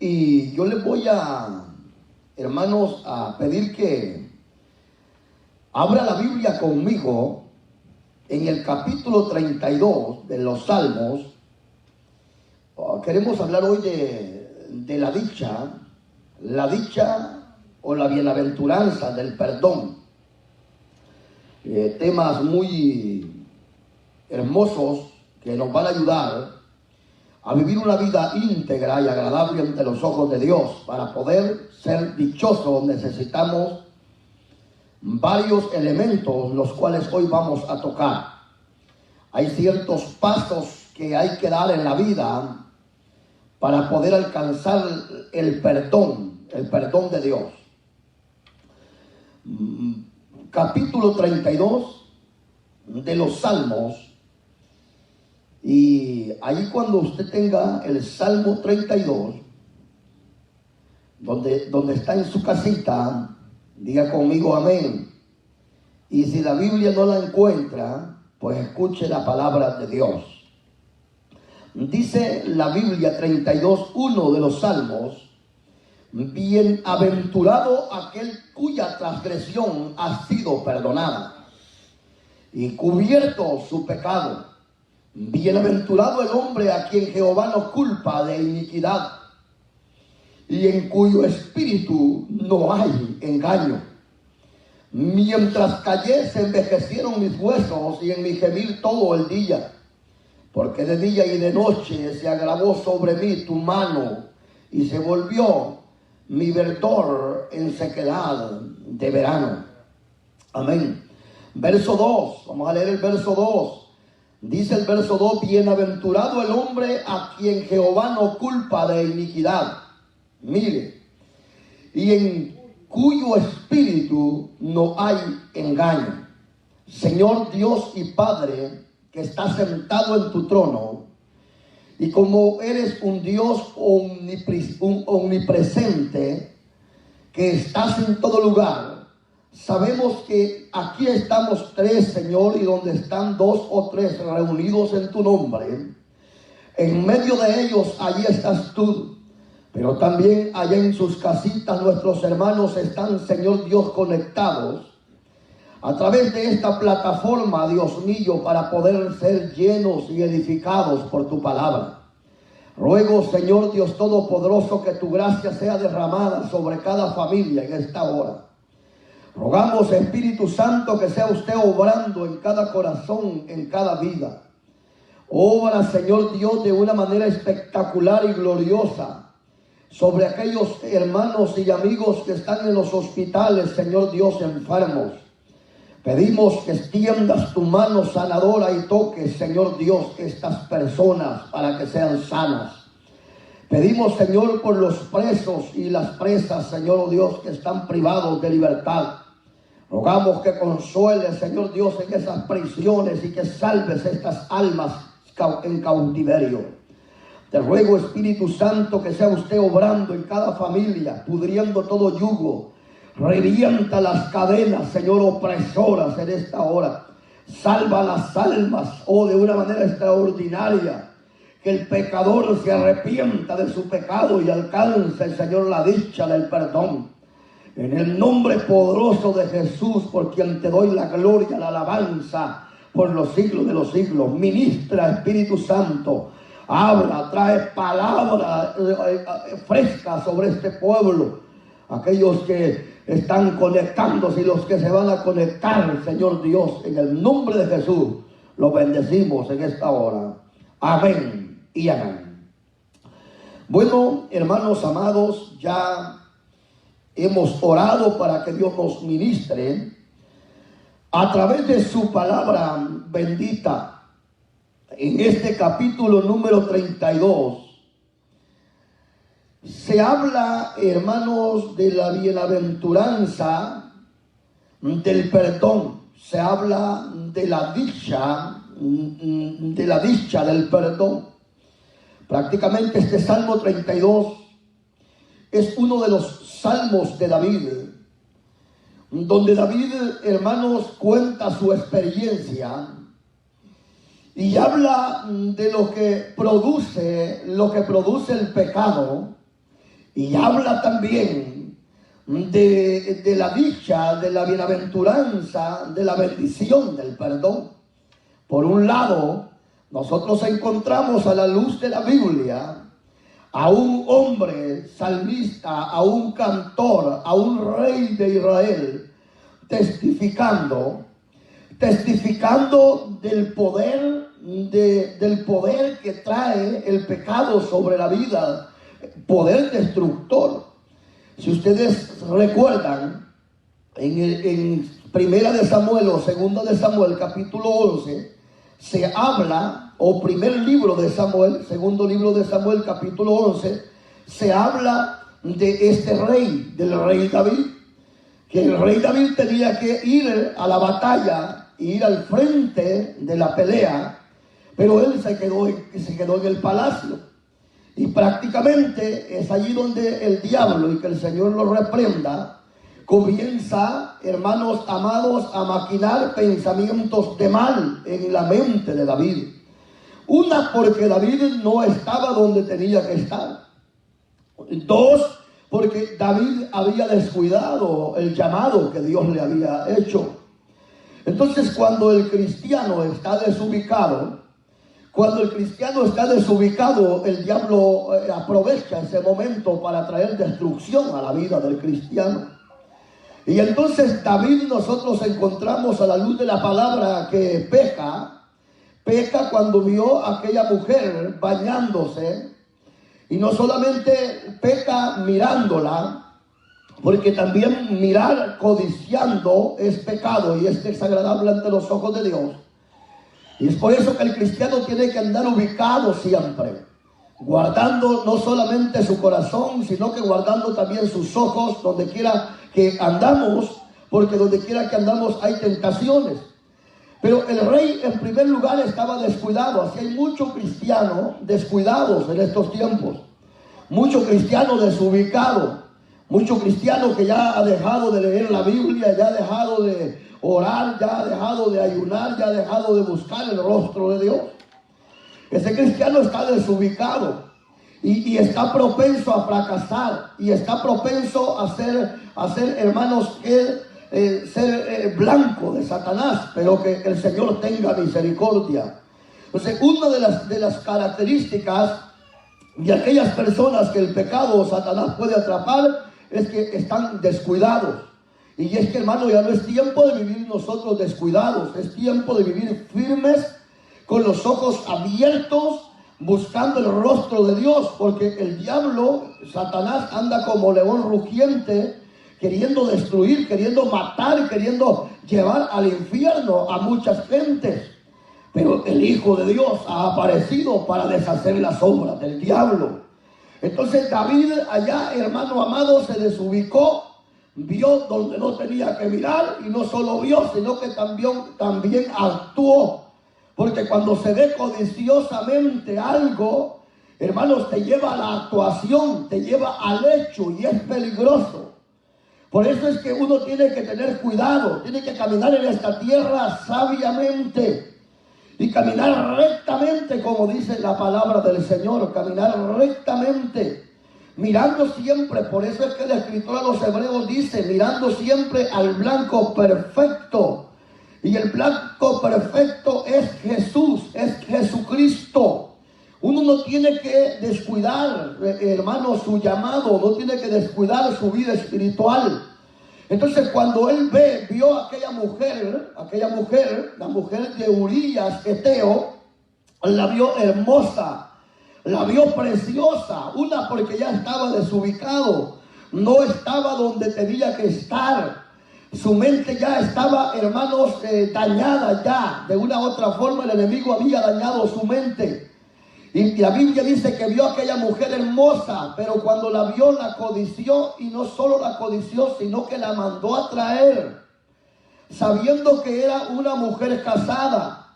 Y yo les voy hermanos, a pedir que abra la Biblia conmigo en el capítulo 32 de los Salmos. Queremos hablar hoy de la dicha o la bienaventuranza del perdón. Temas muy hermosos que nos van a ayudar a vivir una vida íntegra y agradable ante los ojos de Dios. Para poder ser dichosos necesitamos varios elementos, los cuales hoy vamos a tocar. Hay ciertos pasos que hay que dar en la vida para poder alcanzar el perdón de Dios. Capítulo 32 de los Salmos. Y ahí cuando usted tenga el Salmo 32, donde está en su casita, diga conmigo amén. Y si la Biblia no la encuentra, pues escuche la palabra de Dios. Dice la Biblia 32:1 de los Salmos: bienaventurado aquel cuya transgresión ha sido perdonada y cubierto su pecado. Bienaventurado el hombre a quien Jehová no culpa de iniquidad y en cuyo espíritu no hay engaño. Mientras callé se envejecieron mis huesos y en mi gemir todo el día, porque de día y de noche se agravó sobre mí tu mano y se volvió mi verdor en sequedad de verano. Amén. Verso 2, vamos a leer el verso 2. Dice el verso 2: bienaventurado el hombre a quien Jehová no culpa de iniquidad. Mire, y en cuyo espíritu no hay engaño. Señor Dios y Padre, que estás sentado en tu trono, y como eres un Dios omnipresente, que estás en todo lugar, sabemos que aquí estamos tres, Señor, y donde están dos o tres reunidos en tu nombre, en medio de ellos allí estás tú. Pero también allá en sus casitas nuestros hermanos están, Señor Dios, conectados a través de esta plataforma, Dios mío, para poder ser llenos y edificados por tu palabra. Ruego, Señor Dios Todopoderoso, que tu gracia sea derramada sobre cada familia en esta hora. Rogamos, Espíritu Santo, que sea usted obrando en cada corazón, en cada vida. Obra, Señor Dios, de una manera espectacular y gloriosa sobre aquellos hermanos y amigos que están en los hospitales, Señor Dios, enfermos. Pedimos que extiendas tu mano sanadora y toques, Señor Dios, estas personas para que sean sanas. Pedimos, Señor, por los presos y las presas, Señor Dios, que están privados de libertad. Rogamos que consueles, Señor Dios, en esas prisiones y que salves estas almas en cautiverio. Te ruego, Espíritu Santo, que sea usted obrando en cada familia, pudriendo todo yugo. Revienta las cadenas, Señor, opresoras en esta hora. Salva las almas, de una manera extraordinaria. Que el pecador se arrepienta de su pecado y alcance, Señor, la dicha del perdón. En el nombre poderoso de Jesús, por quien te doy la gloria, la alabanza por los siglos de los siglos. Ministra, Espíritu Santo. Habla, trae palabra fresca sobre este pueblo. Aquellos que están conectándose y los que se van a conectar, Señor Dios, en el nombre de Jesús, los bendecimos en esta hora. Amén y amén. Bueno, hermanos amados, ya hemos orado para que Dios nos ministre a través de su palabra bendita. En este capítulo número 32 se habla, hermanos, de la bienaventuranza del perdón. Se habla de la dicha del perdón. Prácticamente este Salmo 32 es uno de los salmos de David, donde David, hermanos, cuenta su experiencia y habla de lo que produce el pecado Y habla también de la dicha, de la bienaventuranza, de la bendición del perdón. Por un lado, nosotros encontramos a la luz de la Biblia a un hombre salmista, a un cantor, a un rey de Israel, testificando del poder, del poder que trae el pecado sobre la vida, poder destructor. Si ustedes recuerdan, en Primera de Samuel o Segunda de Samuel, capítulo 11, se habla, o primer libro de Samuel, segundo libro de Samuel, capítulo 11, se habla de este rey, del rey David, que el rey David tenía que ir a la batalla, ir al frente de la pelea, pero él se quedó en el palacio. Y prácticamente es allí donde el diablo, y que el Señor lo reprenda, comienza, hermanos amados, a maquinar pensamientos de mal en la mente de David. Una, porque David no estaba donde tenía que estar. Dos, porque David había descuidado el llamado que Dios le había hecho. Entonces, cuando el cristiano está desubicado, el diablo aprovecha ese momento para traer destrucción a la vida del cristiano. Y entonces David, nosotros encontramos a la luz de la palabra que peca cuando vio a aquella mujer bañándose, y no solamente peca mirándola, porque también mirar codiciando es pecado y es desagradable ante los ojos de Dios. Y es por eso que el cristiano tiene que andar ubicado siempre, guardando no solamente su corazón, sino que guardando también sus ojos donde quiera que andamos, porque donde quiera que andamos hay tentaciones. Pero el rey en primer lugar estaba descuidado. Así hay muchos cristianos descuidados en estos tiempos, muchos cristianos desubicados, muchos cristianos que ya ha dejado de leer la Biblia, ya ha dejado de orar, ya ha dejado de ayunar, ya ha dejado de buscar el rostro de Dios. Ese cristiano está desubicado y está propenso a fracasar, y está propenso a ser hermanos, ser blanco de Satanás, pero que el Señor tenga misericordia. Entonces, una de las características de aquellas personas que el pecado o Satanás puede atrapar es que están descuidados. Y es que, hermano, ya no es tiempo de vivir nosotros descuidados, es tiempo de vivir firmes, con los ojos abiertos, buscando el rostro de Dios, porque el diablo, Satanás, anda como león rugiente, queriendo destruir, queriendo matar, queriendo llevar al infierno a muchas gentes. Pero el Hijo de Dios ha aparecido para deshacer las obras del diablo. Entonces David allá, hermano amado, se desubicó, vio donde no tenía que mirar, y no solo vio, sino que también actuó. Porque cuando se ve codiciosamente algo, hermanos, te lleva a la actuación, te lleva al hecho, y es peligroso. Por eso es que uno tiene que tener cuidado, tiene que caminar en esta tierra sabiamente y caminar rectamente, como dice la palabra del Señor, caminar rectamente, mirando siempre. Por eso es que el escritor a los Hebreos dice, mirando siempre al blanco perfecto. Y el blanco perfecto es Jesús, es Jesucristo. Uno no tiene que descuidar, hermano, su llamado, no tiene que descuidar su vida espiritual. Entonces, cuando él vio a aquella mujer, la mujer de Urías Eteo, la vio hermosa, la vio preciosa. Una, porque ya estaba desubicado, no estaba donde tenía que estar. Su mente ya estaba, hermanos, dañada ya. De una u otra forma el enemigo había dañado su mente. Y la Biblia dice que vio a aquella mujer hermosa, pero cuando la vio la codició, y no solo la codició, sino que la mandó a traer, sabiendo que era una mujer casada.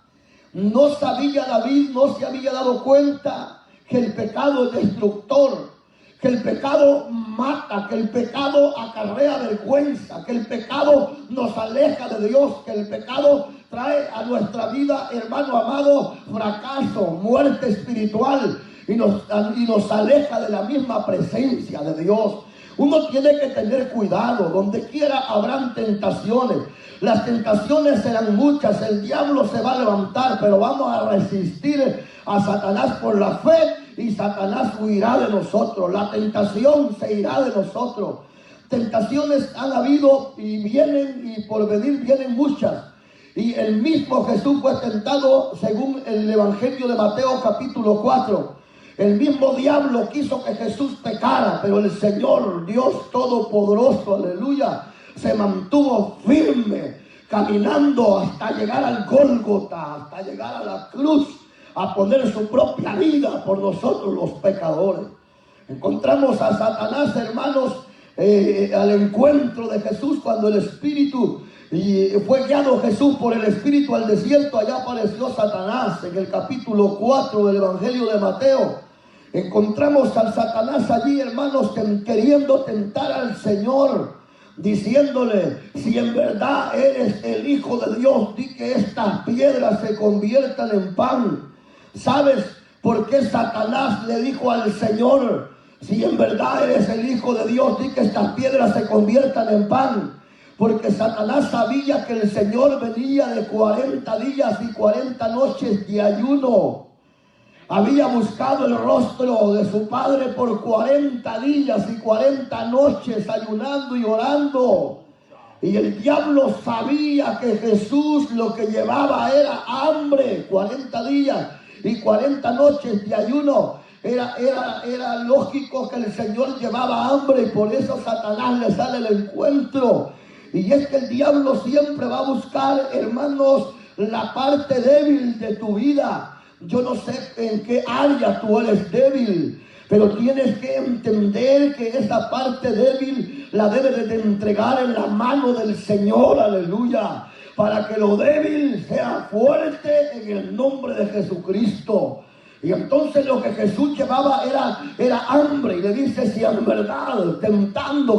No sabía David, no se había dado cuenta que el pecado es destructor, que el pecado mata, que el pecado acarrea vergüenza, que el pecado nos aleja de Dios, que el pecado trae a nuestra vida, hermano amado, fracaso, muerte espiritual, y nos aleja de la misma presencia de Dios. Uno tiene que tener cuidado. Donde quiera habrán tentaciones. Las tentaciones serán muchas. El diablo se va a levantar, pero vamos a resistir a Satanás por la fe y Satanás huirá de nosotros. La tentación se irá de nosotros. Tentaciones han habido y vienen, y por venir vienen muchas. Y el mismo Jesús fue tentado según el Evangelio de Mateo capítulo 4. El mismo diablo quiso que Jesús pecara, pero el Señor, Dios Todopoderoso, aleluya, se mantuvo firme, caminando hasta llegar al Gólgota, hasta llegar a la cruz, a poner su propia vida por nosotros los pecadores. Encontramos a Satanás, hermanos, al encuentro de Jesús cuando el Espíritu, y fue guiado Jesús por el Espíritu al desierto. Allá apareció Satanás en el capítulo 4 del Evangelio de Mateo. Encontramos al Satanás allí, hermanos, queriendo tentar al Señor, diciéndole: si en verdad eres el Hijo de Dios, di que estas piedras se conviertan en pan. ¿Sabes por qué Satanás le dijo al Señor: si en verdad eres el Hijo de Dios, di que estas piedras se conviertan en pan? Porque Satanás sabía que el Señor venía de 40 días y 40 noches de ayuno. Había buscado el rostro de su Padre por 40 días y 40 noches ayunando y orando. Y el diablo sabía que Jesús lo que llevaba era hambre. 40 días y 40 noches de ayuno. Era lógico que el Señor llevaba hambre, y por eso Satanás le sale el encuentro. Y es que el diablo siempre va a buscar, hermanos, la parte débil de tu vida. Yo no sé en qué área tú eres débil, pero tienes que entender que esa parte débil la debes de entregar en la mano del Señor, aleluya, para que lo débil sea fuerte en el nombre de Jesucristo. Y entonces lo que Jesús llevaba era hambre, y le dice: si en verdad,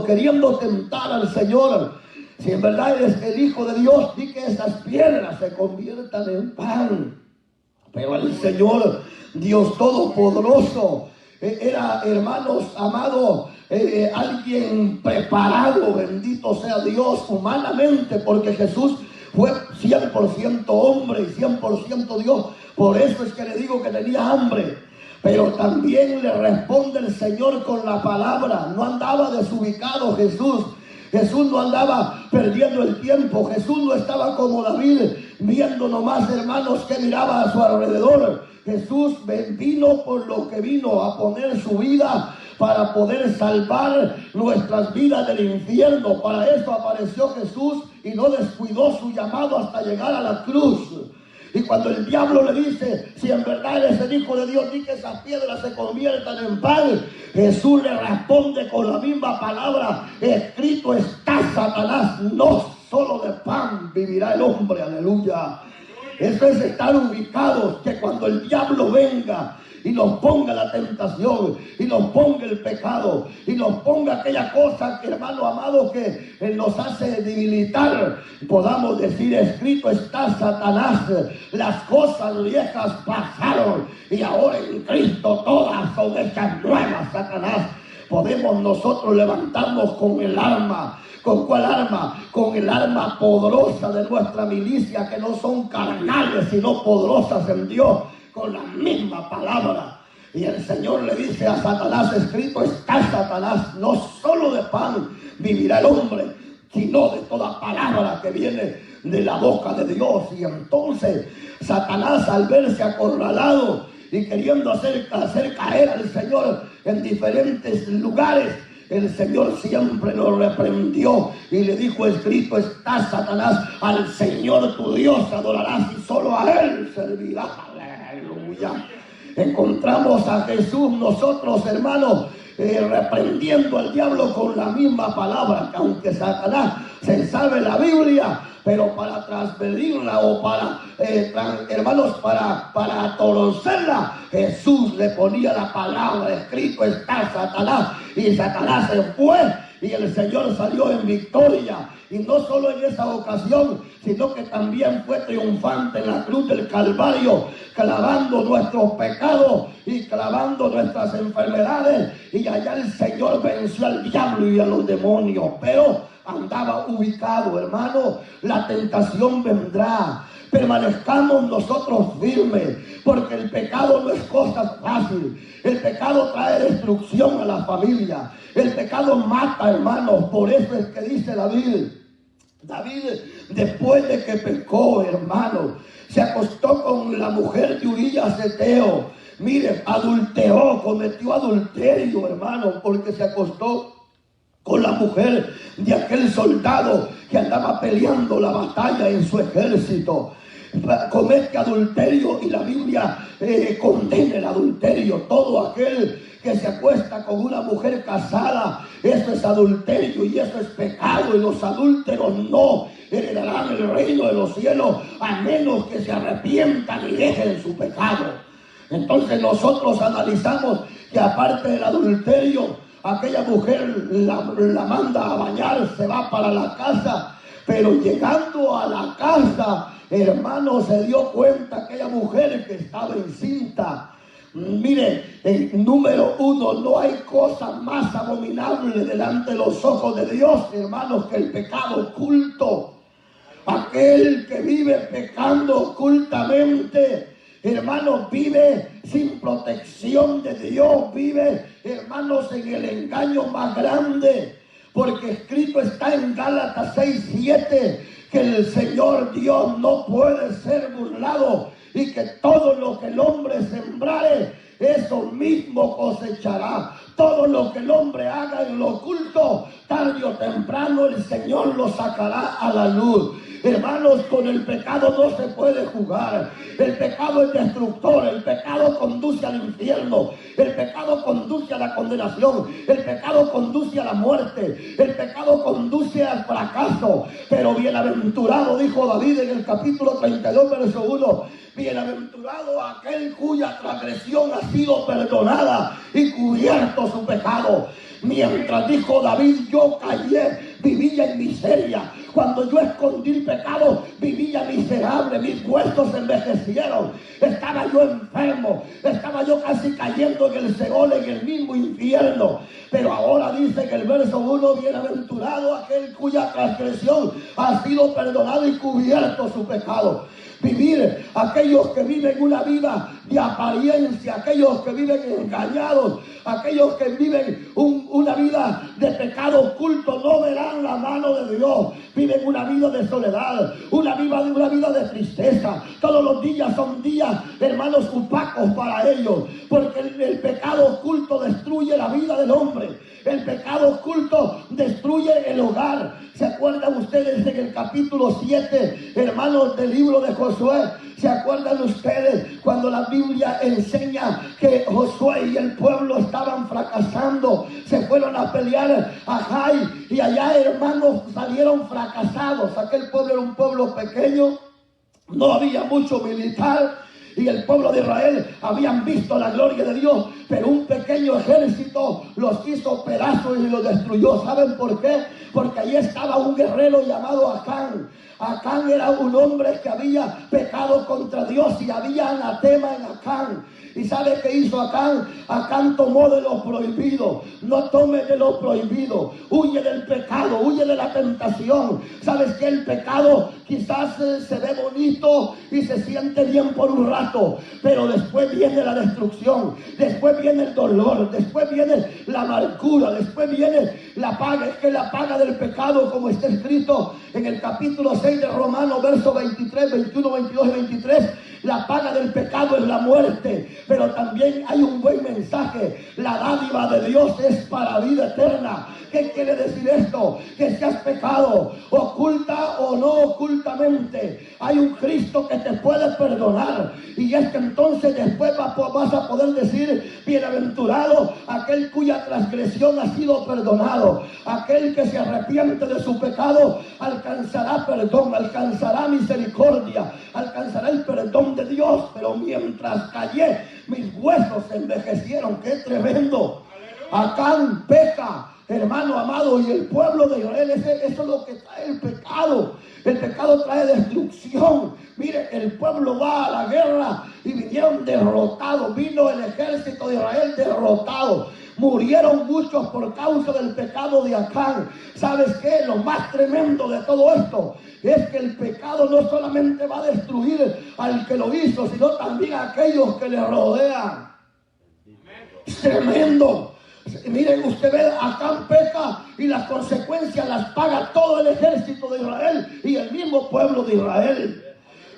queriendo tentar al Señor, si en verdad eres el Hijo de Dios, di que esas piedras se conviertan en pan. Pero el Señor, Dios Todopoderoso, era, hermanos amados, alguien preparado, bendito sea Dios, humanamente, porque Jesús fue 100% hombre y 100% Dios. Por eso es que le digo que tenía hambre. Pero también le responde el Señor con la palabra. No andaba desubicado Jesús. Jesús no andaba perdiendo el tiempo. Jesús no estaba como David, viendo nomás, hermanos, que miraba a su alrededor. Jesús vino por lo que vino, a poner su vida para poder salvar nuestras vidas del infierno. Para eso apareció Jesús y no descuidó su llamado hasta llegar a la cruz. Y cuando el diablo le dice: si en verdad eres el Hijo de Dios, di que esas piedras se conviertan en pan, Jesús le responde con la misma palabra: escrito está, Satanás, no solo de pan vivirá el hombre, aleluya. Eso es estar ubicados, que cuando el diablo venga y nos ponga la tentación, y nos ponga el pecado, y nos ponga aquella cosa, hermano amado, que nos hace debilitar, podamos decir: escrito está, Satanás, las cosas viejas pasaron y ahora en Cristo todas son hechas nuevas, Satanás. Podemos nosotros levantarnos con el arma. ¿Con cuál arma? Con el arma poderosa de nuestra milicia, que no son carnales sino poderosas en Dios, con la misma palabra. Y el Señor le dice a Satanás: escrito está, Satanás, no solo de pan vivirá el hombre, sino de toda palabra que viene de la boca de Dios. Y entonces Satanás, al verse acorralado y queriendo hacer caer al Señor en diferentes lugares, el Señor siempre lo reprendió y le dijo: escrito está, Satanás, al Señor tu Dios adorarás y solo a Él servirás. Aleluya. Encontramos a Jesús nosotros, hermanos, reprendiendo al diablo con la misma palabra, que aunque Satanás se sabe la Biblia, pero para transgredirla o para, hermanos, para torcerla, Jesús le ponía la palabra: escrito está, Satanás, y Satanás se fue y el Señor salió en victoria. Y no solo en esa ocasión, sino que también fue triunfante en la cruz del Calvario, clavando nuestros pecados y clavando nuestras enfermedades. Y allá el Señor venció al diablo y a los demonios. Pero andaba ubicado, hermano. La tentación vendrá. Permanezcamos nosotros firmes, porque el pecado no es cosa fácil. El pecado trae destrucción a la familia. El pecado mata, hermanos. Por eso es que dice David, después de que pecó, hermano, se acostó con la mujer de Urías Eteo. Mire, adulteró, cometió adulterio, hermano, porque se acostó con la mujer de aquel soldado que andaba peleando la batalla en su ejército. Comete adulterio, y la Biblia condena el adulterio. Todo aquel que se acuesta con una mujer casada, eso es adulterio y eso es pecado, y los adúlteros no heredarán el reino de los cielos, a menos que se arrepientan y dejen su pecado. Entonces nosotros analizamos que aparte del adulterio, aquella mujer la manda a bañar, se va para la casa, pero llegando a la casa, hermano, se dio cuenta aquella mujer que estaba encinta. Mire, número 1, no hay cosa más abominable delante de los ojos de Dios, hermanos, que el pecado oculto. Aquel que vive pecando ocultamente, hermanos, vive sin protección de Dios, vive, hermanos, en el engaño más grande, porque escrito está en Gálatas 6:7 que el Señor Dios no puede ser burlado, y que todo lo que el hombre sembrare, eso mismo cosechará. Todo lo que el hombre haga en lo oculto, tarde o temprano el Señor lo sacará a la luz. Hermanos, con el pecado no se puede jugar. El pecado es destructor. El pecado conduce al infierno. El pecado conduce a la condenación. El pecado conduce a la muerte. El pecado conduce al fracaso. Pero bienaventurado, dijo David en el capítulo 32, verso 1, bienaventurado aquel cuya transgresión ha sido perdonada y cubierto su pecado. Mientras, dijo David, yo callé, vivía en miseria. Cuando yo escondí el pecado, vivía miserable, mis huesos se envejecieron. Estaba yo enfermo, estaba yo casi cayendo en el Seol, en el mismo infierno. Pero ahora dice en el verso 1, bienaventurado aquel cuya transgresión ha sido perdonada y cubierto su pecado. Vivir, aquellos que viven una vida de apariencia, aquellos que viven engañados, aquellos que viven una vida de pecado oculto, no verán la mano de Dios. Viven una vida de soledad, una vida de tristeza. Todos los días son días, hermanos, opacos para ellos, porque el pecado oculto destruye la vida del hombre. El pecado oculto destruye el hogar. ¿Se acuerdan ustedes en el capítulo 7, hermanos, del libro de Josué? ¿Se acuerdan ustedes cuando la Biblia enseña que Josué y el pueblo estaban fracasando? Se fueron a pelear a Jai y allá, hermanos, salieron fracasados. Aquel pueblo era un pueblo pequeño, no había mucho militar, y el pueblo de Israel habían visto la gloria de Dios, pero un pequeño ejército los hizo pedazos y los destruyó. ¿Saben por qué? Porque allí estaba un guerrero llamado Acán. Acán era un hombre que había pecado contra Dios y había anatema en Acán. ¿Y sabe qué hizo Acán? Acán tomó de lo prohibido. No tome de lo prohibido. Huye del pecado, huye de la tentación. ¿Sabes que el pecado quizás se ve bonito y se siente bien por un rato, pero después viene la destrucción, después viene el dolor, después viene la amargura, después viene la paga? Es que la paga del pecado, como está escrito en el capítulo 6 de Romanos, versos 23, 21, 22 y 23, la paga del pecado es la muerte. Pero también hay un buen mensaje: la dádiva de Dios es para vida eterna. ¿Qué quiere decir esto? Que si has pecado, oculta o no ocultamente, hay un Cristo que te puede perdonar. Y es que entonces después vas a poder decir: bienaventurado aquel cuya transgresión ha sido perdonado. Aquel que se arrepiente de su pecado alcanzará perdón, alcanzará misericordia, alcanzará el perdón de Dios. Pero mientras callé, mis huesos se envejecieron. ¡Qué tremendo! Acán peca, hermano amado, y el pueblo de Israel, eso es lo que trae el pecado. El pecado trae destrucción. Mire, el pueblo va a la guerra y vinieron derrotados. Vino el ejército de Israel derrotado. Murieron muchos por causa del pecado de Acán. ¿Sabes qué? Lo más tremendo de todo esto es que el pecado no solamente va a destruir al que lo hizo, sino también a aquellos que le rodean. Es tremendo. Miren, usted ve, Acán peca y las consecuencias las paga todo el ejército de Israel y el mismo pueblo de Israel.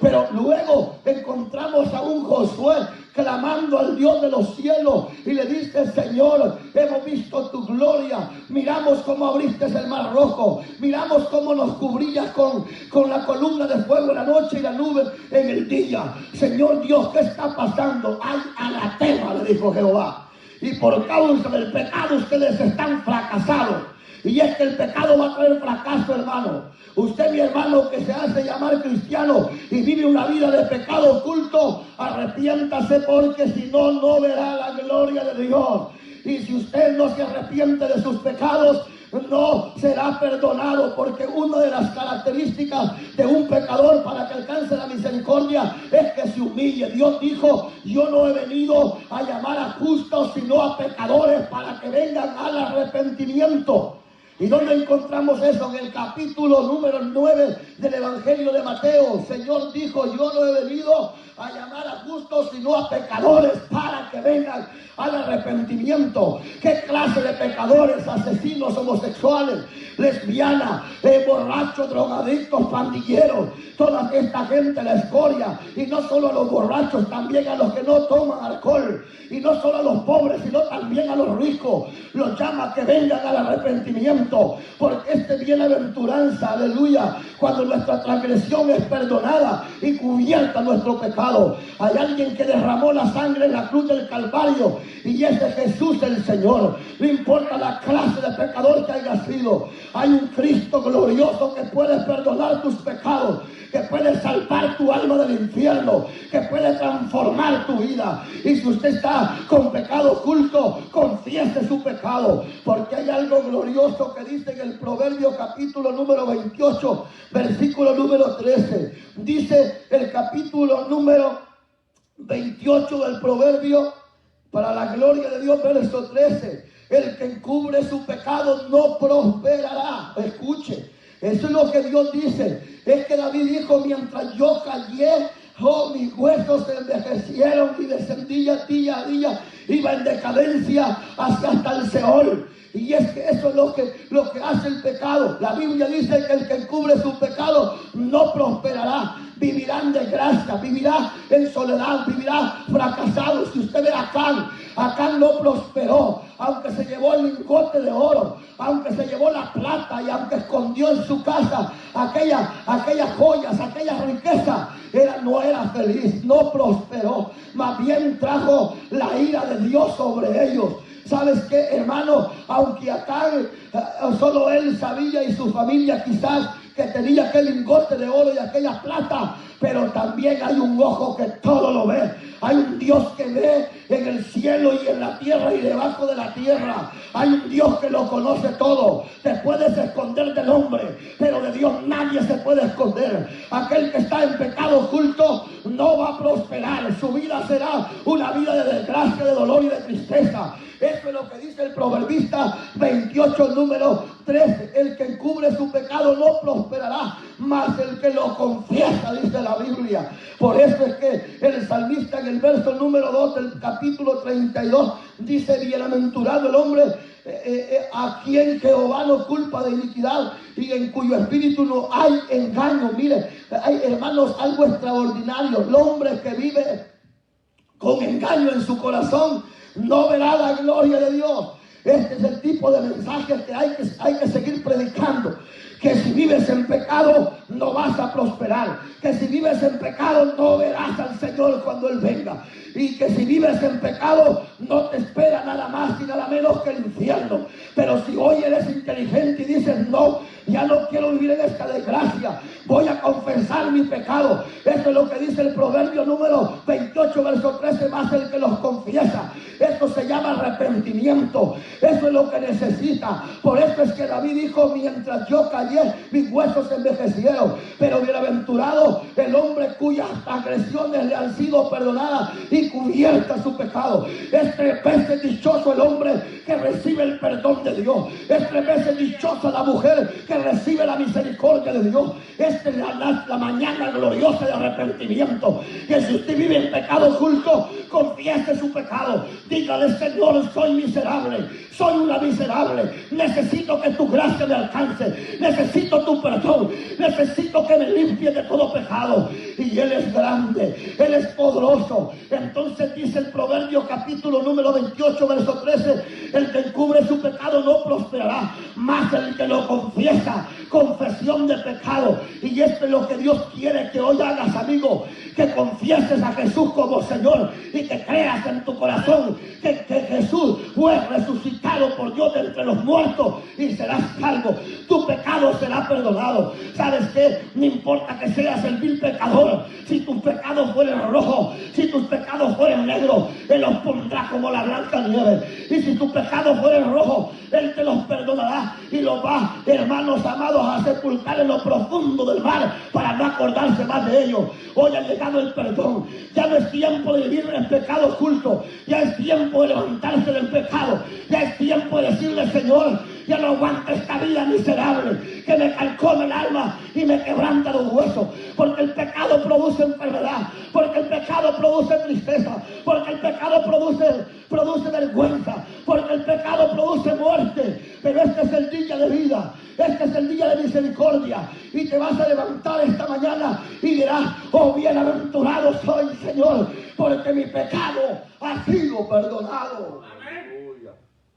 Pero luego encontramos a un Josué clamando al Dios de los cielos y le dice: Señor, hemos visto tu gloria, miramos cómo abriste el mar rojo, miramos cómo nos cubrías con la columna de fuego en la noche y la nube en el día. Señor Dios, ¿qué está pasando? Hay anatema, le dijo Jehová, y por causa del pecado ustedes están fracasados. Y es que el pecado va a traer fracaso, hermano. Usted, mi hermano, que se hace llamar cristiano y vive una vida de pecado oculto, arrepiéntase, porque si no, no verá la gloria de Dios. Y si usted no se arrepiente de sus pecados, no será perdonado, porque una de las características de un pecador para que alcance la misericordia es que se humille. Dios dijo: yo no he venido a llamar a justos, sino a pecadores, para que vengan al arrepentimiento. ¿Y dónde encontramos eso? En el capítulo número 9 del Evangelio de Mateo. El Señor dijo: yo no he venido a llamar a justos, sino a pecadores, para que vengan al arrepentimiento. ¿Qué clase de pecadores? Asesinos, homosexuales, lesbianas, borrachos, drogadictos, pandilleros. Toda esta gente, la escoria. Y no solo a los borrachos, también a los que no toman alcohol. Y no solo a los pobres, sino también a los ricos. Los llama que vengan al arrepentimiento. Porque bienaventuranza, aleluya, cuando nuestra transgresión es perdonada y cubierta nuestro pecado. Hay alguien que derramó la sangre en la cruz del Calvario, y ese es Jesús el Señor. No importa la clase de pecador que haya sido, hay un Cristo glorioso que puede perdonar tus pecados, que puede salvar tu alma del infierno, que puede transformar tu vida. Y si usted está con pecado oculto, confiese su pecado, porque hay algo glorioso que dice en el Proverbio capítulo número 28, versículo número 13. Dice el capítulo número 28 del Proverbio, para la gloria de Dios, verso 13: el que encubre su pecado no prosperará. Escuche, eso es lo que Dios dice. Es que David dijo: mientras yo callé, mis huesos se envejecieron y descendí día a día, iba en decadencia hasta el Seol. Y es que eso es lo que hace el pecado. La Biblia dice que el que encubre su pecado no prosperará. Vivirá en desgracia, vivirá en soledad, vivirá fracasado. Si usted ve a Acán no prosperó, aunque se llevó el lingote de oro, aunque se llevó la plata y aunque escondió en su casa aquellas joyas, aquellas riquezas, no era feliz, no prosperó. Más bien trajo la ira de Dios sobre ellos. ¿Sabes qué, hermano? Aunque Acán, solo él sabía, y su familia quizás, que tenía aquel lingote de oro y aquella plata, pero también hay un ojo que todo lo ve. Hay un Dios que ve en el cielo y en la tierra y debajo de la tierra. Hay un Dios que lo conoce todo. Te puedes esconder del hombre, pero de Dios nadie se puede esconder. Aquel que está en pecado oculto no va a prosperar. Su vida será una vida de desgracia, de dolor y de tristeza. Eso es lo que dice el proverbista 28, número 13. El que encubre su pecado no prosperará, mas el que lo confiesa, dice la Biblia. Por eso es que el salmista en el verso número 2 del capítulo 32 dice: bienaventurado el hombre a quien Jehová no culpa de iniquidad y en cuyo espíritu no hay engaño. Mire, hay, hermanos, algo extraordinario. El hombre que vive con engaño en su corazón no verá la gloria de Dios. Este es el tipo de mensajes que hay que seguir predicando. Que si vives en pecado no vas a prosperar. Que si vives en pecado no verás al Señor cuando Él venga. Y que si vives en pecado no te espera nada más y nada menos que el infierno. Pero si hoy eres inteligente y dices: no, ya no quiero vivir en esta desgracia, voy a confesar mi pecado. Eso es lo que dice el Proverbio número 28, verso 13: más el que los confiesa. Eso se llama arrepentimiento. Eso es lo que necesita. Por eso es que David dijo: mientras yo callé, mis huesos se envejecieron. Pero bienaventurado el hombre cuyas agresiones le han sido perdonadas y cubierta su pecado. Es 3 veces dichoso el hombre que recibe el perdón de Dios. Es 3 veces dichosa la mujer que recibe la misericordia de Dios. Esta es la mañana gloriosa de arrepentimiento. Que si usted vive en pecado oculto, confiese su pecado. Dígale: Señor, soy miserable, soy una miserable, necesito que tu gracia me alcance, necesito tu perdón, necesito que me limpie de todo pecado. Y Él es grande, Él es poderoso. Entonces dice el Proverbio capítulo número 28 verso 13: el que encubre su pecado no prosperará, mas el que lo confiesa, confesión de pecado. Y esto es lo que Dios quiere que hoy hagas, amigo, que confieses a Jesús como Señor y que creas en tu corazón que Jesús fue resucitado por Dios de entre los muertos y serás salvo. Tu pecado será perdonado. ¿Sabes qué? No importa que seas el vil pecador. Si tus pecados fueren rojos, si tus pecados fueren negros, Él los pondrá como la blanca nieve. Y si tus pecados fueren rojos, Él te los perdonará y los va, hermanos amados, a sepultar en lo profundo del mar para no acordarse más de ellos. Hoy ha llegado el perdón. Ya no es tiempo de vivir en pecado oculto. Ya es tiempo de levantarse del pecado. Ya es tiempo de decirle: Señor, ya no aguanto esta vida miserable que me calcona el alma y me quebranta los huesos. Porque el pecado produce enfermedad, porque el pecado produce tristeza, porque el pecado produce vergüenza, porque el pecado produce muerte. Pero este es el día de vida, este es el día de misericordia. Y te vas a levantar esta mañana y dirás: oh, bienaventurado soy, Señor, porque mi pecado ha sido perdonado.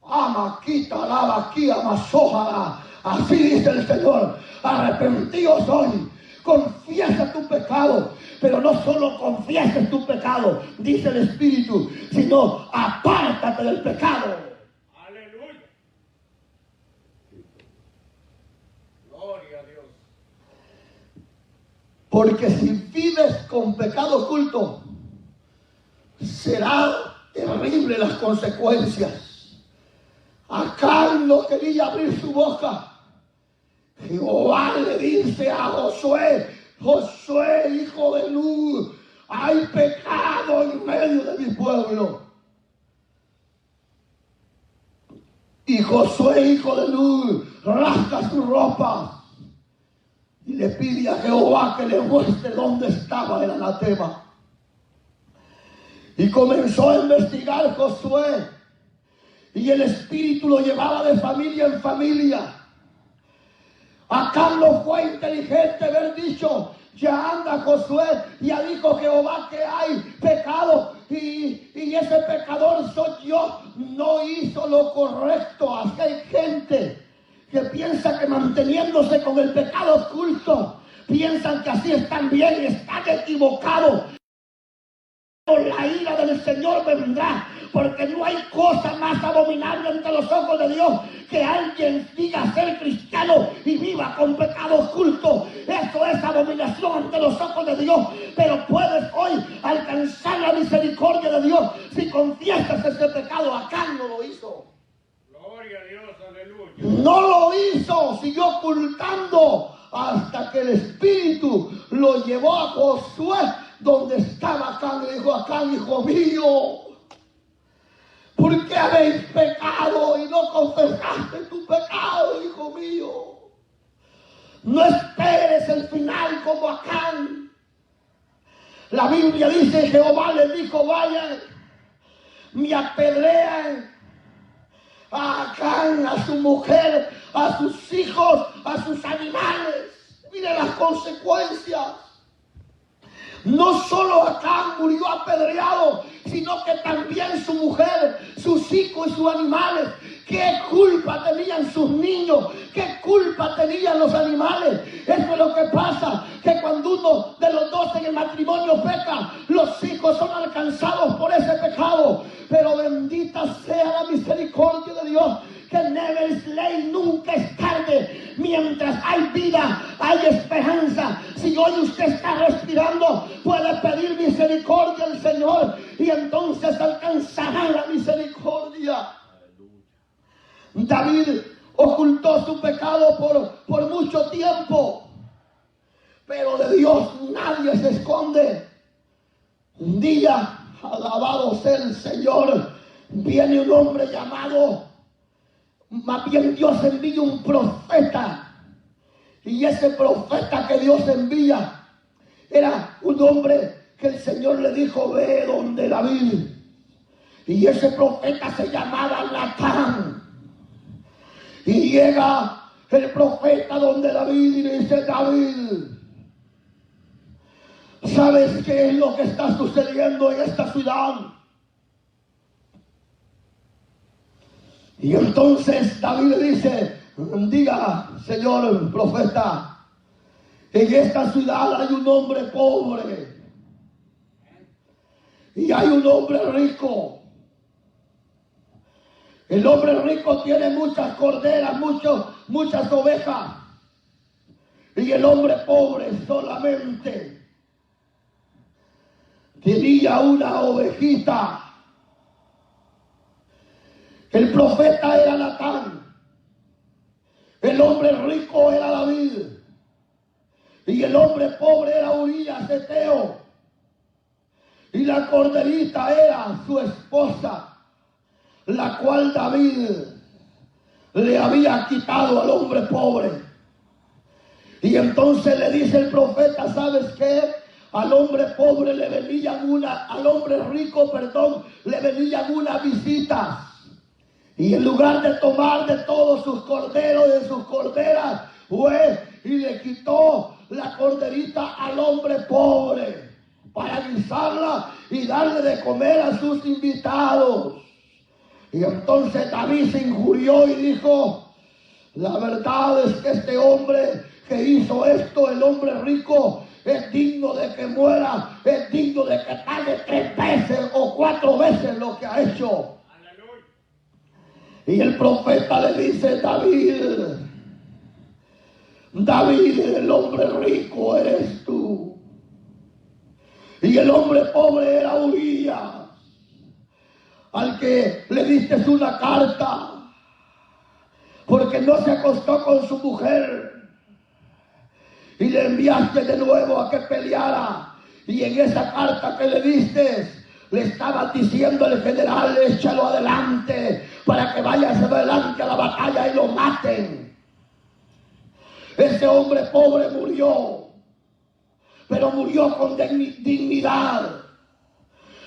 Amaquita, lavaquía, masójala. Así dice el Señor: arrepentidos hoy, confiesa tu pecado. Pero no solo confieses tu pecado, dice el Espíritu, sino apártate del pecado. Aleluya. Gloria a Dios. Porque si vives con pecado oculto, será terrible las consecuencias. Acán no quería abrir su boca. Jehová le dice a Josué: Josué, hijo de Nun, hay pecado en medio de mi pueblo. Y Josué, hijo de Nun, rasga su ropa y le pide a Jehová que le muestre dónde estaba el anatema. Y comenzó a investigar Josué, y el Espíritu lo llevaba de familia en familia. Acán no fue inteligente haber dicho: ya anda Josué, ya dijo Jehová que hay pecado y ese pecador soy yo. No hizo lo correcto. Así hay gente que piensa que manteniéndose con el pecado oculto, piensan que así están bien y están equivocados. La ira del Señor vendrá, porque no hay cosa más abominable ante los ojos de Dios que alguien diga ser cristiano y viva con pecado oculto. Eso es abominación ante los ojos de Dios. Pero puedes hoy alcanzar la misericordia de Dios si confiesas ese pecado. Acán no lo hizo. Gloria a Dios, aleluya. No lo hizo, siguió ocultando hasta que el Espíritu lo llevó a Josué donde estaba Acán. Le dijo: Acán, hijo mío, ¿por qué habéis pecado y no confesaste tu pecado, hijo mío? No esperes el final como Acán. La Biblia dice: Jehová les dijo: vayan, me apedrean a Acán, a su mujer, a sus hijos, a sus animales. Mire las consecuencias. No solo Acán murió apedreado, sino que también su mujer, sus hijos y sus animales. ¿Qué culpa tenían sus niños? ¿Qué culpa tenían los animales? Eso es lo que pasa, que cuando uno de los dos en el matrimonio peca, los hijos son alcanzados por ese pecado. Pero bendita sea la misericordia de Dios, que never is late, nunca es tarde. Mientras hay vida, hay esperanza. Si hoy usted está respirando, puede pedir misericordia al Señor y entonces alcanzará la misericordia. David ocultó su pecado por mucho tiempo, pero de Dios nadie se esconde. Un día, alabado sea el Señor, viene un hombre llamado, más bien Dios envía un profeta, y ese profeta que Dios envía era un hombre que el Señor le dijo: ve donde David. Y ese profeta se llamaba Natán. Y llega el profeta donde David y le dice: David, ¿sabes qué es lo que está sucediendo en esta ciudad? Y entonces David le dice: diga, señor profeta, en esta ciudad hay un hombre pobre y hay un hombre rico. El hombre rico tiene muchas corderas, muchas ovejas, y el hombre pobre solamente tenía una ovejita. El profeta era Natán, el hombre rico era David, y el hombre pobre era Urías Eteo, y la corderita era su esposa, la cual David le había quitado al hombre pobre. Y entonces le dice el profeta: ¿sabes qué? Al hombre pobre le venían al hombre rico, le venían unas visitas. Y en lugar de tomar de todos sus corderos, de sus corderas, fue y le quitó la corderita al hombre pobre para guisarla y darle de comer a sus invitados. Y entonces David se injurió y dijo: la verdad es que este hombre que hizo esto, el hombre rico, es digno de que muera, es digno de que pague 3 veces o 4 veces lo que ha hecho. Aleluya. Y el profeta le dice: David, el hombre rico eres tú, y el hombre pobre era Urías, al que le diste una carta porque no se acostó con su mujer, y le enviaste de nuevo a que peleara, y en esa carta que le diste le estaba diciendo el general: échalo adelante para que vaya hacia adelante a la batalla y lo maten. Ese hombre pobre murió, pero murió con dignidad.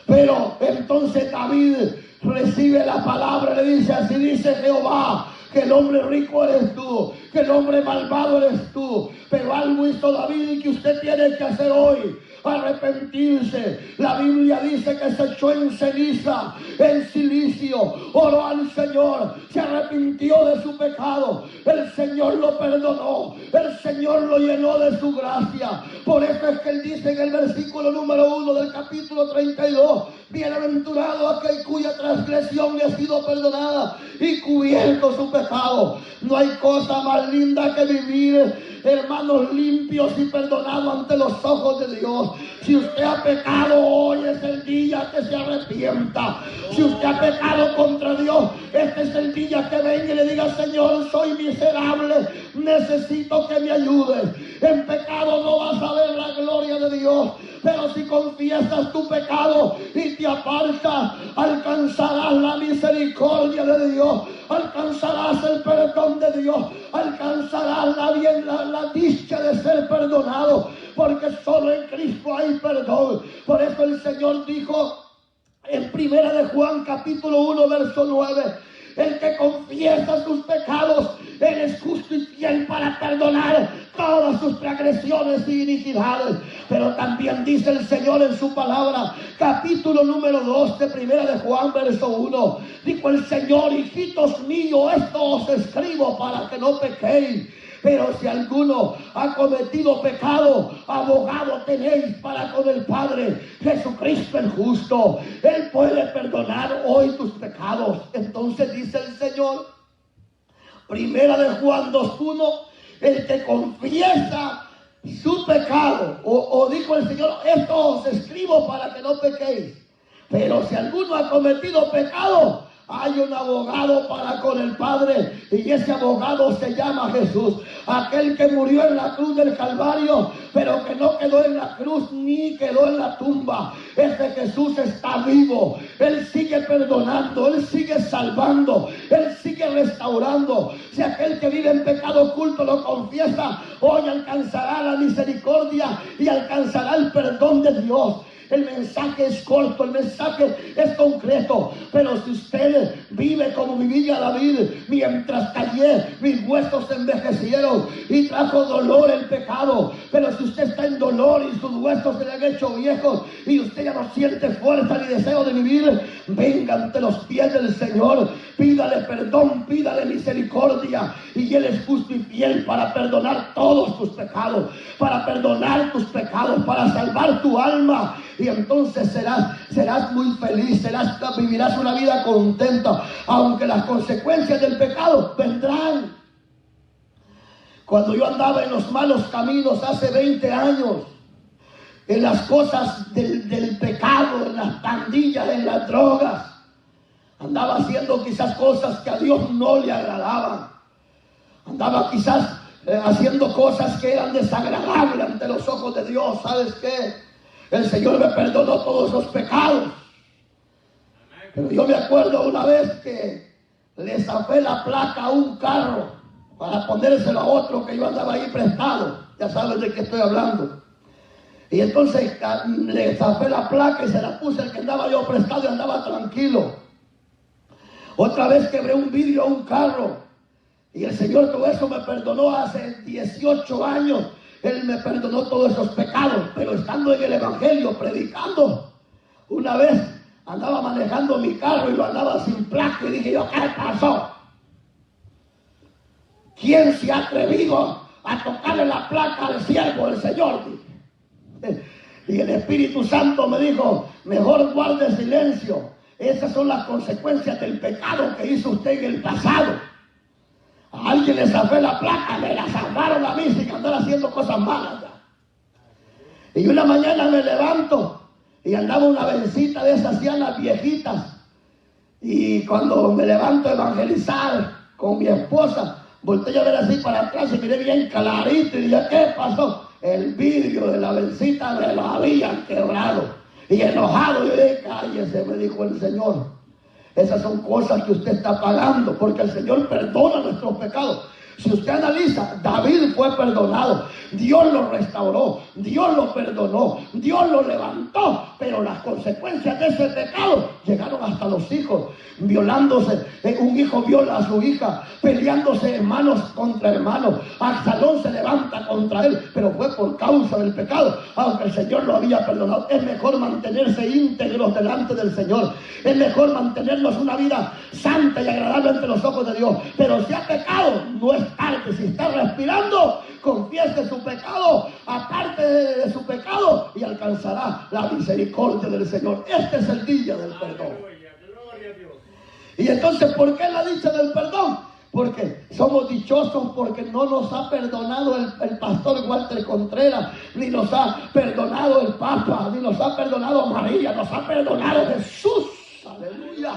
Pero entonces David recibe la palabra y le dice: así dice Jehová, que el hombre rico eres tú, que el hombre malvado eres tú. Pero algo hizo David y que usted tiene que hacer hoy: arrepentirse. La Biblia dice que se echó en ceniza, en silicio, oró al Señor, se arrepintió de su pecado, el Señor lo perdonó, el Señor lo llenó de su gracia. Por eso es que él dice en el versículo número 1 del capítulo 32: bienaventurado aquel cuya transgresión le ha sido perdonada y cubierto su pecado. No hay cosa más linda que vivir, hermanos, limpios y perdonados ante los ojos de Dios. Si usted ha pecado, hoy es el día que se arrepienta. Si usted ha pecado contra Dios, este es el día que venga y le diga: Señor, soy miserable, necesito que me ayudes. En pecado no vas a ver la gloria de Dios, pero si confiesas tu pecado y te apartas, alcanzarás la misericordia de Dios, alcanzarás el perdón de Dios, alcanzarás la dicha de ser perdonado, porque solo en Cristo hay perdón. Por eso el Señor dijo en 1 de Juan capítulo 1 verso 9: el que confiesa sus pecados, Él es justo y fiel para perdonar todas sus transgresiones y iniquidades. Pero también dice el Señor en su palabra, capítulo número 2 de 1 de Juan verso 1, dijo el Señor: hijitos míos, esto os escribo para que no pequéis. Pero si alguno ha cometido pecado, abogado tenéis para con el Padre, Jesucristo el justo. Él puede perdonar hoy tus pecados. Entonces dice el Señor, 1 de Juan 2:1, el que confiesa su pecado, o dijo el Señor: esto os escribo para que no pequéis. Pero si alguno ha cometido pecado, hay un abogado para con el Padre, y ese abogado se llama Jesús, aquel que murió en la cruz del Calvario, pero que no quedó en la cruz ni quedó en la tumba. Ese Jesús está vivo, Él sigue perdonando, Él sigue salvando, Él sigue restaurando. Si aquel que vive en pecado oculto lo confiesa, hoy alcanzará la misericordia y alcanzará el perdón de Dios. El mensaje es corto, el mensaje es concreto, pero si usted vive como vivía David, mientras callé, mis huesos se envejecieron y trajo dolor el pecado. Pero si usted está en dolor y sus huesos se le han hecho viejos y usted ya no siente fuerza ni deseo de vivir, venga ante los pies del Señor, pídale perdón, pídale misericordia, y Él es justo y fiel para perdonar todos tus pecados, para perdonar tus pecados, para salvar tu alma. Y entonces serás muy feliz, vivirás una vida contenta, aunque las consecuencias del pecado vendrán. Cuando yo andaba en los malos caminos hace 20 años, en las cosas del pecado, en las pandillas, en las drogas, andaba haciendo quizás cosas que a Dios no le agradaban. Andaba quizás haciendo cosas que eran desagradables ante los ojos de Dios. ¿Sabes qué? El Señor me perdonó todos esos pecados. Pero yo me acuerdo una vez que le zafé la placa a un carro para ponérselo a otro que yo andaba ahí prestado. Ya sabes de qué estoy hablando. Y entonces le zafé la placa y se la puse al que andaba yo prestado y andaba tranquilo. Otra vez quebré un vidrio a un carro y el Señor todo eso me perdonó hace 18 años. Él me perdonó todos esos pecados, pero estando en el Evangelio, predicando, una vez andaba manejando mi carro y lo andaba sin placa y dije yo, ¿qué pasó? ¿Quién se ha atrevido a tocarle la placa al siervo del Señor? Y el Espíritu Santo me dijo, mejor guarde silencio. Esas son las consecuencias del pecado que hizo usted en el pasado. A alguien le zafé la placa, me la zafaron a mí sin andar haciendo cosas malas. Y una mañana me levanto y andaba una vencita de esas cianas viejitas. Y cuando me levanto a evangelizar con mi esposa, volteé a ver así para atrás y miré bien clarito y dije, ¿qué pasó? El vidrio de la vencita me lo habían quebrado. Y enojado yo dije, cállese, me dijo el Señor. Esas son cosas que usted está pagando, porque el Señor perdona nuestros pecados. Si usted analiza, David fue perdonado, Dios lo restauró, Dios lo perdonó, Dios lo levantó, pero las consecuencias de ese pecado llegaron hasta los hijos, violándose, un hijo viola a su hija, peleándose hermanos contra hermanos, Absalón se levanta contra él, pero fue por causa del pecado, aunque el Señor lo había perdonado. Es mejor mantenerse íntegros delante del Señor, es mejor mantenernos una vida santa y agradable ante los ojos de Dios, pero si ha pecado, no es tarde. Si está respirando, confiese su pecado, aparte de su pecado, y alcanzará la misericordia del Señor. Este es el día del perdón. Gloria a Dios. Y entonces, ¿por qué la dicha del perdón? Porque somos dichosos, porque no nos ha perdonado el pastor Walter Contreras, ni nos ha perdonado el Papa, ni nos ha perdonado María, nos ha perdonado Jesús. Aleluya.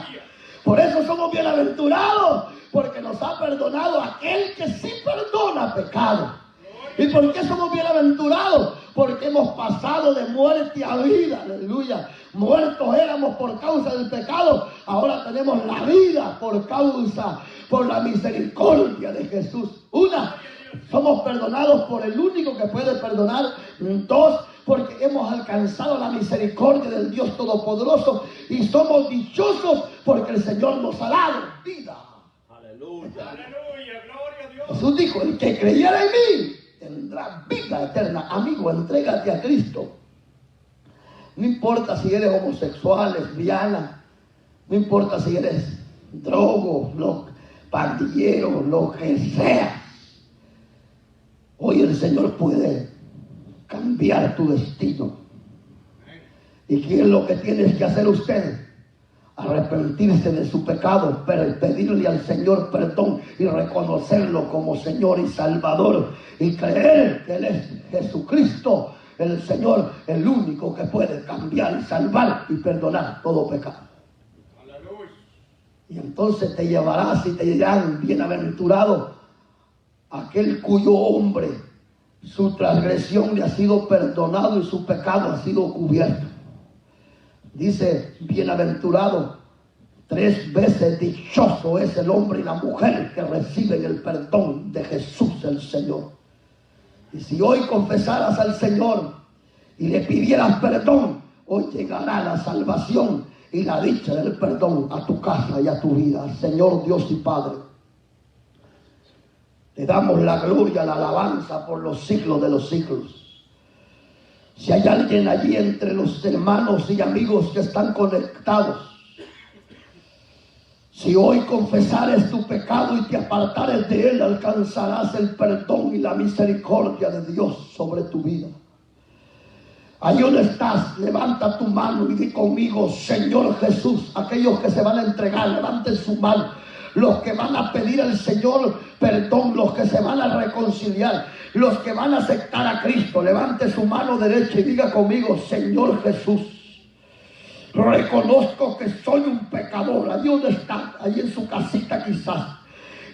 Por eso somos bienaventurados, porque nos ha perdonado aquel que sí perdona pecado. ¿Y por qué somos bienaventurados? Porque hemos pasado de muerte a vida. Aleluya. Muertos éramos por causa del pecado. Ahora tenemos la vida por la misericordia de Jesús. Una, somos perdonados por el único que puede perdonar. Dos, porque hemos alcanzado la misericordia del Dios Todopoderoso. Y somos dichosos porque el Señor nos ha dado vida. Aleluya. Aleluya. Gloria a Dios. Jesús dijo, el que creyera en mí tendrá vida eterna. Amigo, entrégate a Cristo. No importa si eres homosexual, lesbiana, no importa si eres drogo, pandillero, lo que sea. Hoy el Señor puede cambiar tu destino. ¿Y qué es lo que tienes que hacer usted? Arrepentirse de su pecado, pedirle al Señor perdón y reconocerlo como Señor y Salvador, y creer que Él es Jesucristo, el Señor, el único que puede cambiar y salvar y perdonar todo pecado. Aleluya. Y entonces te llevarás y te dirán: bienaventurado aquel cuyo hombre, su transgresión le ha sido perdonado y su pecado ha sido cubierto. Dice: bienaventurado, 3 veces dichoso es el hombre y la mujer que reciben el perdón de Jesús el Señor. Y si hoy confesaras al Señor y le pidieras perdón, hoy llegará la salvación y la dicha del perdón a tu casa y a tu vida. Señor Dios y Padre, te damos la gloria, la alabanza por los siglos de los siglos. Si hay alguien allí entre los hermanos y amigos que están conectados, si hoy confesares tu pecado y te apartares de él, alcanzarás el perdón y la misericordia de Dios sobre tu vida. Allí donde estás, levanta tu mano y di conmigo: Señor Jesús. Aquellos que se van a entregar, levanten su mano. Los que van a pedir al Señor perdón, los que se van a reconciliar, los que van a aceptar a Cristo, levante su mano derecha y diga conmigo: Señor Jesús, reconozco que soy un pecador. Allí donde está, allí en su casita quizás.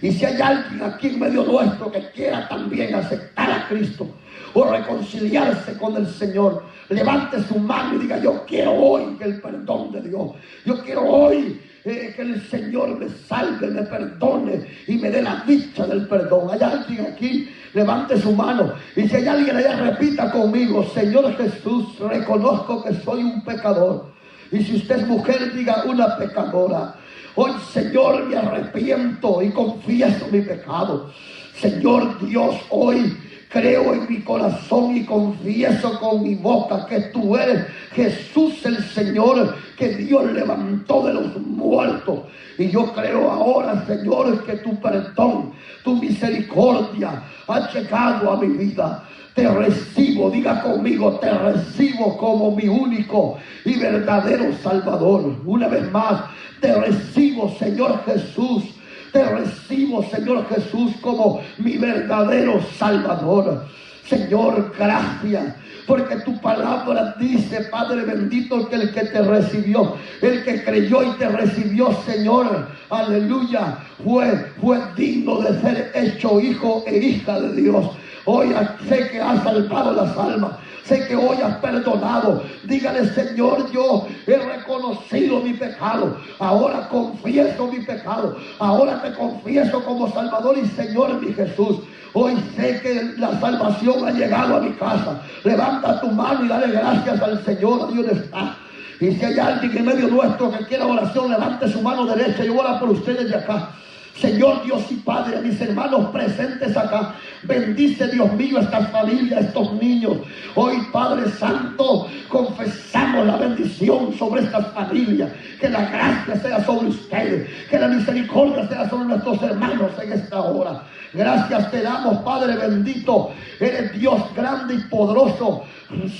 Y si hay alguien aquí en medio nuestro que quiera también aceptar a Cristo o reconciliarse con el Señor, levante su mano y diga: yo quiero hoy el perdón de Dios. Yo quiero hoy que el Señor me salve, me perdone y me dé la dicha del perdón. ¿Hay alguien aquí? Levante su mano. Y si hay alguien allá, repita conmigo: Señor Jesús, reconozco que soy un pecador. Y si usted es mujer, diga: una pecadora. Hoy, Señor, me arrepiento y confieso mi pecado. Señor Dios, hoy creo en mi corazón y confieso con mi boca que tú eres Jesús el Señor, que Dios levantó de los muertos. Y yo creo ahora, Señor, que tu perdón, tu misericordia ha llegado a mi vida. Te recibo, diga conmigo: te recibo como mi único y verdadero Salvador. Una vez más, te recibo, Señor Jesús. Te recibo, Señor Jesús, como mi verdadero Salvador. Señor, gracias, porque tu palabra dice, Padre bendito, que el que te recibió, el que creyó y te recibió, Señor, aleluya, fue digno de ser hecho hijo e hija de Dios. Hoy sé que has salvado las almas. Sé que hoy has perdonado. Dígale: Señor, yo he reconocido mi pecado. Ahora confieso mi pecado. Ahora te confieso como Salvador y Señor, mi Jesús. Hoy sé que la salvación ha llegado a mi casa. Levanta tu mano y dale gracias al Señor. Dios está. Y si hay alguien en medio nuestro que quiera oración, levante su mano derecha y ora por ustedes de acá. Señor Dios y Padre, a mis hermanos presentes acá, bendice, Dios mío, estas familias, estos niños. Hoy, Padre Santo, confesamos la bendición sobre estas familias. Que la gracia sea sobre ustedes, que la misericordia sea sobre nuestros hermanos en esta hora. Gracias te damos, Padre bendito. Eres Dios grande y poderoso,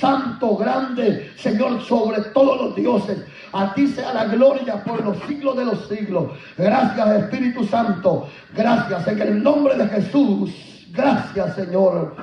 santo, grande, Señor, sobre todos los dioses. A ti sea la gloria por los siglos de los siglos. Gracias, Espíritu Santo. Gracias en el nombre de Jesús. Gracias, Señor.